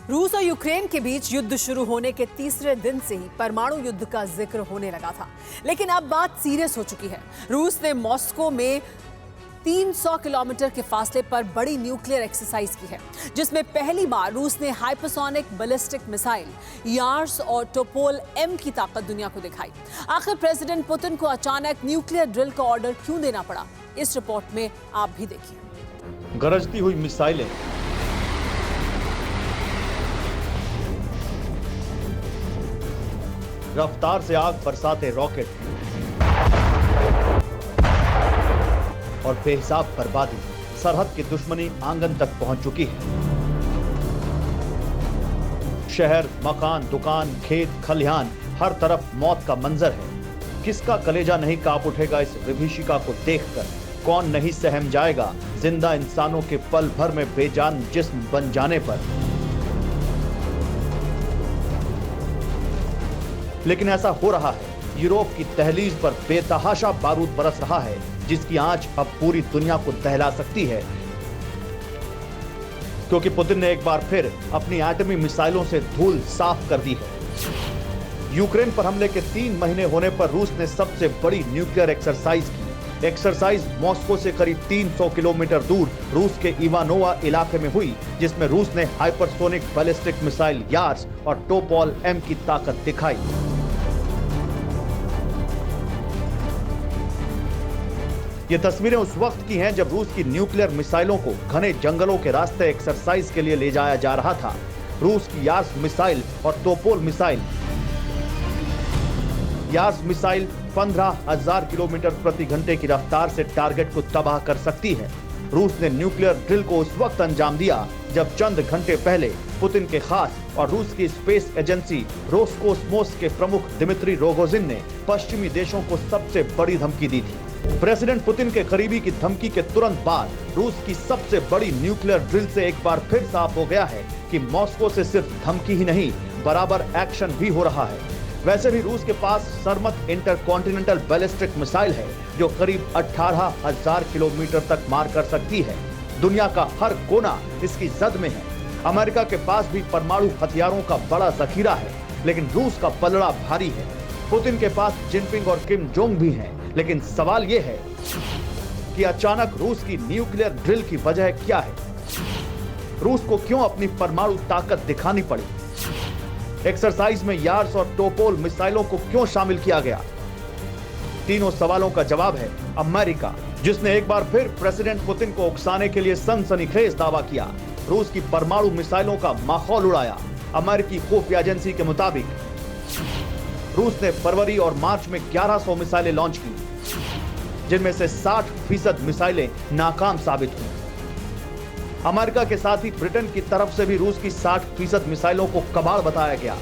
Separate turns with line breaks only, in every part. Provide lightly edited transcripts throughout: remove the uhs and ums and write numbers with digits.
रूस और यूक्रेन के बीच युद्ध शुरू होने के तीसरे दिन से ही परमाणु युद्ध का जिक्र होने लगा था, लेकिन अब बात सीरियस हो चुकी है। रूस ने मॉस्को में 300 किलोमीटर के फासले पर बड़ी न्यूक्लियर एक्सरसाइज की है, जिसमें पहली बार रूस ने हाइपरसोनिक बैलिस्टिक मिसाइल यार्स और टोपोल एम की ताकत दुनिया को दिखाई। आखिर प्रेसिडेंट पुतिन को अचानक न्यूक्लियर ड्रिल का ऑर्डर क्यों देना पड़ा, इस रिपोर्ट में आप भी देखिए।
गरजती हुई मिसाइलें, रफ्तार से आग बरसाते रॉकेट और बेहिसाब बर्बादी, सरहद की दुश्मनी आंगन तक पहुंच चुकी है। शहर, मकान, दुकान, खेत, खलिहान, हर तरफ मौत का मंजर है। किसका कलेजा नहीं कांप उठेगा इस विभीषिका को देखकर? कौन नहीं सहम जाएगा जिंदा इंसानों के पल भर में बेजान जिस्म बन जाने पर? लेकिन ऐसा हो रहा है। यूरोप की दहलीज पर बेतहाशा बारूद बरस रहा है, जिसकी आंच अब पूरी दुनिया को दहला सकती है, क्योंकि पुतिन ने एक बार फिर अपनी एटमी मिसाइलों से धूल साफ कर दी है। यूक्रेन पर हमले के 3 महीने होने पर रूस ने सबसे बड़ी न्यूक्लियर एक्सरसाइज की। एक्सरसाइज मॉस्को से करीब 300 किलोमीटर दूर रूस के इवानोवा इलाके में हुई, जिसमें रूस ने हाइपरसोनिक बैलिस्टिक मिसाइल यार्स और टोपोल एम की ताकत दिखाई। ये तस्वीरें उस वक्त की हैं जब रूस की न्यूक्लियर मिसाइलों को घने जंगलों के रास्ते एक्सरसाइज के लिए ले जाया जा रहा था। रूस की यार्स मिसाइल और Topol missile. Yars missile 15,000 kilometre प्रति घंटे की रफ्तार से टारगेट को तबाह कर सकती है। रूस ने न्यूक्लियर ड्रिल को उस वक्त अंजाम दिया जब चंद घंटे पहले पुतिन के खास और रूस की स्पेस एजेंसी रोसकोस्मोस के प्रमुख दिमित्री रोगोजिन ने पश्चिमी देशों को सबसे बड़ी धमकी दी थी। प्रेसिडेंट पुतिन के करीबी की धमकी के तुरंत बाद रूस की सबसे बड़ी न्यूक्लियर ड्रिल से एक बार फिर साफ हो गया है कि मॉस्को से सिर्फ धमकी ही नहीं, बराबर एक्शन भी हो रहा है। वैसे भी रूस के पास सरमत इंटरकॉन्टिनेंटल बैलिस्टिक मिसाइल है, जो करीब 18,000 किलोमीटर तक मार कर सकती है। दुनिया का हर कोना इसकी जद में है। अमेरिका के पास भी परमाणु हथियारों का बड़ा जखीरा है, लेकिन रूस का पलड़ा भारी है। पुतिन के पास जिनपिंग और किम जोंग भी हैं, लेकिन सवाल यह है कि अचानक रूस की न्यूक्लियर ड्रिल की वजह क्या है? रूस को क्यों अपनी परमाणु ताकत दिखानी पड़ी? एक्सरसाइज में यार्स और टोपोल मिसाइलों को क्यों शामिल किया गया? तीनों सवालों का जवाब है अमेरिका, जिसने एक बार फिर प्रेसिडेंट पुतिन को उकसाने के लिए सनसनीखेज दावा किया। रूस की परमाणु मिसाइलों का माहौल उड़ाया। अमेरिकी खुफिया एजेंसी के मुताबिक रूस ने फरवरी और मार्च में 1100 मिसाइलें लॉन्च की, जिनमें से 60% मिसाइलें नाकाम साबित हुई। अमेरिका के साथ ही ब्रिटेन की तरफ से भी रूस की 60% मिसाइलों को कबाड़ बताया गया।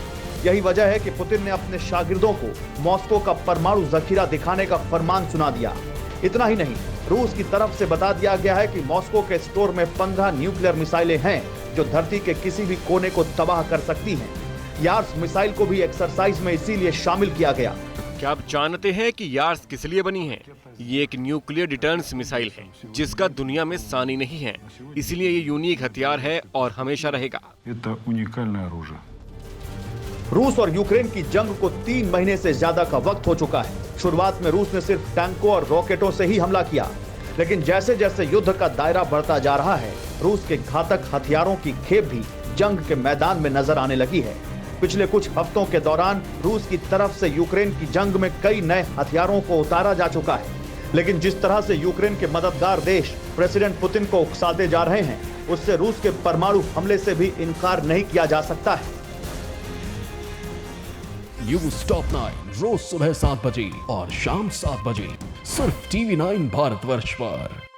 यही वजह है कि पुतिन ने अपने शागिर्दों को मॉस्को का परमाणु जखीरा दिखाने का फरमान सुना दिया। इतना ही नहीं, रूस की तरफ से बता दिया गया है कि मॉस्को के स्टोर में 15 न्यूक्लियर मिसाइलें हैं, जो धरती के किसी भी कोने को तबाह कर सकती हैं। यार्स मिसाइल को भी एक्सरसाइज में इसीलिए शामिल किया गया।
क्या आप जानते हैं कि यार्स किस लिए बनी है? ये एक न्यूक्लियर डिटर्रेंस मिसाइल है, जिसका दुनिया में सानी नहीं है। इसलिए ये यूनिक हथियार है और हमेशा रहेगा।
रूस और यूक्रेन की जंग को 3 महीने से ज्यादा का वक्त हो चुका है। शुरुआत में रूस ने सिर्फ टैंकों और रॉकेटों से ही हमला किया, लेकिन जैसे जैसे युद्ध का दायरा बढ़ता जा रहा है, रूस के घातक हथियारों की खेप भी जंग के मैदान में नजर आने लगी है। पिछले कुछ हफ्तों के दौरान रूस की तरफ से यूक्रेन की जंग में कई नए हथियारों को उतारा जा चुका है, लेकिन जिस तरह से यूक्रेन के मददगार देश प्रेसिडेंट पुतिन को उकसाते जा रहे हैं, उससे रूस के परमाणु हमले से भी इनकार नहीं किया जा सकता है।
न्यूज़ टॉप 9 रोज सुबह 7 बजे और शाम 7 बजे सिर्फ TV9 भारतवर्ष पर।